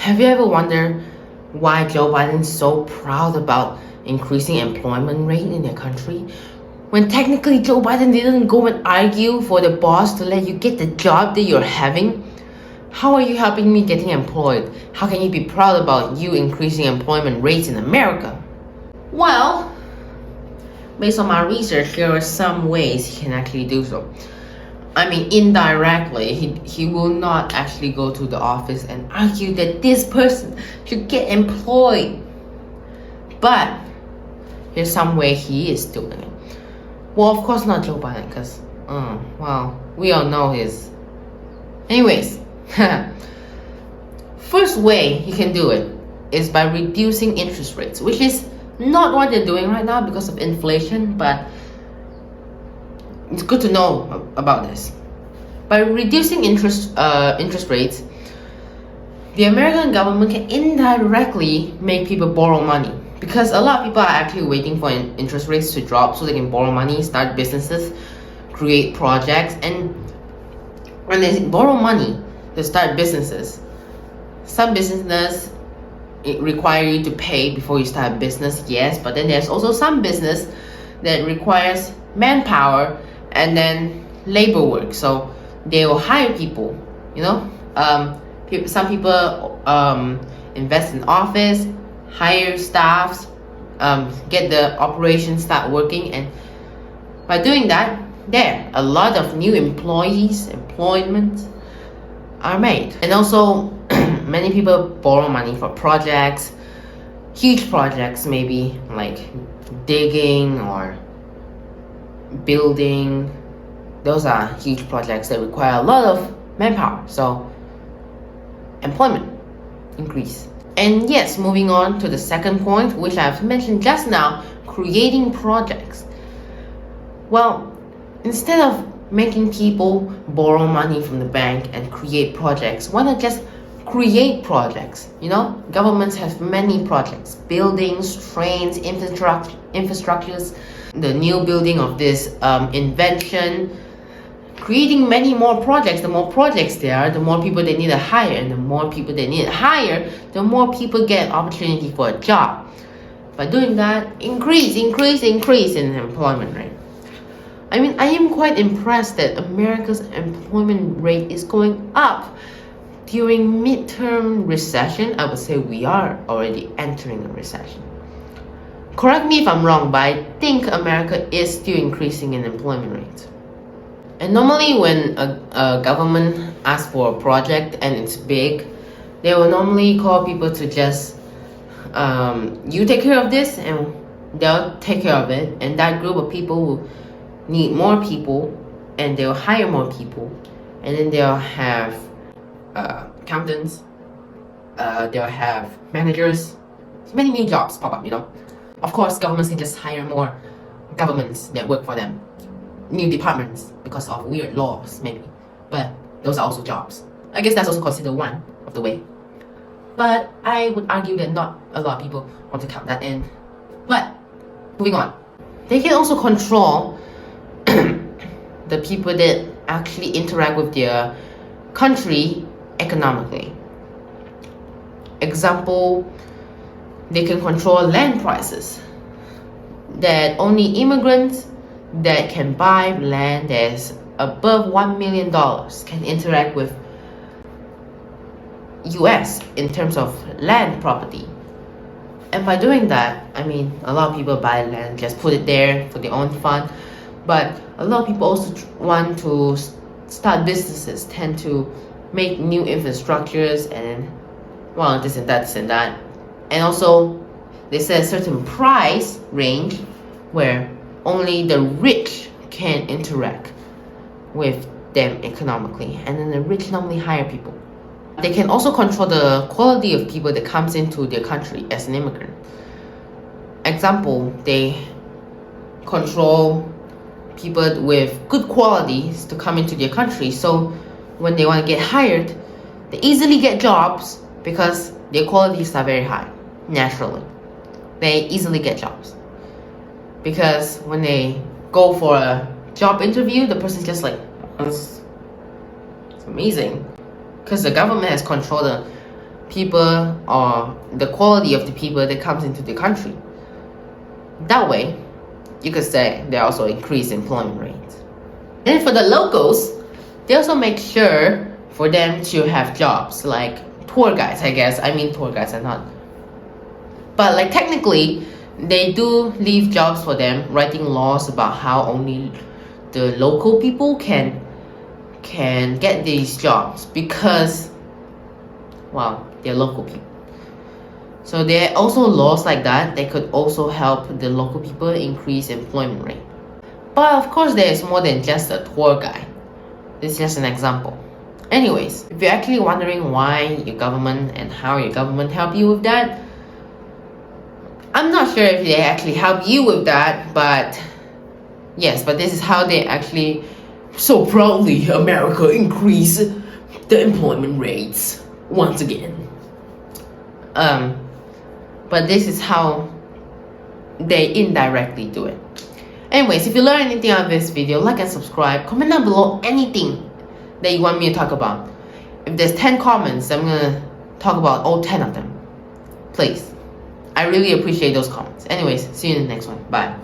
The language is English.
Have you ever wondered why Joe Biden is so proud about increasing employment rate in their country? When technically Joe Biden didn't go and argue for the boss to let you get the job that you're having? How are you helping me getting employed? How can you be proud about you increasing employment rates in America? Well, based on my research, there are some ways he can actually do so. I mean, indirectly, he will not actually go to the office and argue that this person should get employed. But here's some way he is doing it. Well, of course not Joe Biden, because, well, we all know his. Anyways, first way he can do it is by reducing interest rates, which is not what they're doing right now because of inflation, but it's good to know about this. By reducing interest rates, the American government can indirectly make people borrow money, because a lot of people are actually waiting for interest rates to drop so they can borrow money, start businesses, create projects. And when they borrow money to start businesses, some businesses require you to pay before you start a business, yes, but then there's also some business that requires manpower and then labor work. So they will hire people, some people invest in office, hire staffs, get the operation start working, and by doing that, a lot of new employment are made. And also many people borrow money for projects, huge projects, maybe like digging or building. Those are huge projects that require a lot of manpower, so employment increase. And yes, moving on to the second point, which I've mentioned just now, creating projects. Well, instead of making people borrow money from the bank and create projects, why not just create projects? Governments have many projects, buildings, trains, infrastructures, the new building of this invention, creating many more projects. The more projects there are, the more people they need to hire, and the more people they need to hire, the more people get opportunity for a job. By doing that, increase in employment rate. I mean, I am quite impressed that America's employment rate is going up. During midterm recession, I would say we are already entering a recession. Correct me if I'm wrong, but I think America is still increasing in employment rate. And normally when a government asks for a project and it's big, they will normally call people to just, you take care of this, and they'll take care of it. And that group of people will need more people, and they'll hire more people. And then they'll have accountants, they'll have managers, many new jobs pop up, Of course, governments can just hire more governments that work for them, new departments, because of weird laws maybe, but those are also jobs. I guess that's also considered one of the way, but I would argue that not a lot of people want to count that in. But moving on, they can also control the people that actually interact with their country economically. Example, they can control land prices, that only immigrants that can buy land that's above $1 million can interact with US in terms of land property. And by doing that, I mean, a lot of people buy land, just put it there for their own fun, but a lot of people also want to start businesses, tend to make new infrastructures, and well, this and that. And also, they set a certain price range where only the rich can interact with them economically, and then the rich normally hire people. They can also control the quality of people that comes into their country as an immigrant. Example, they control people with good qualities to come into their country, so when they want to get hired, they easily get jobs because their qualities are very high. Naturally, they easily get jobs, because when they go for a job interview, the person's just like, it's amazing, because the government has controlled the people or the quality of the people that comes into the country. That way, you could say they also increase employment rates. And for the locals, they also make sure for them to have jobs, like tour guides, I guess. I mean, tour guides are not. But like technically, they do leave jobs for them, writing laws about how only the local people can get these jobs because, well, they're local people. So there are also laws like that. They could also help the local people increase employment rate. But of course, there is more than just a tour guide. This is just an example. Anyways, if you're actually wondering why your government and how your government help you with that, I'm not sure if they actually help you with that, but yes, but this is how they actually so proudly America increase the employment rates once again. But this is how they indirectly do it. Anyways, if you learned anything out of this video, like and subscribe. Comment down below anything that you want me to talk about. If there's 10 comments, I'm gonna talk about all 10 of them. Please. I really appreciate those comments. Anyways, see you in the next one. Bye.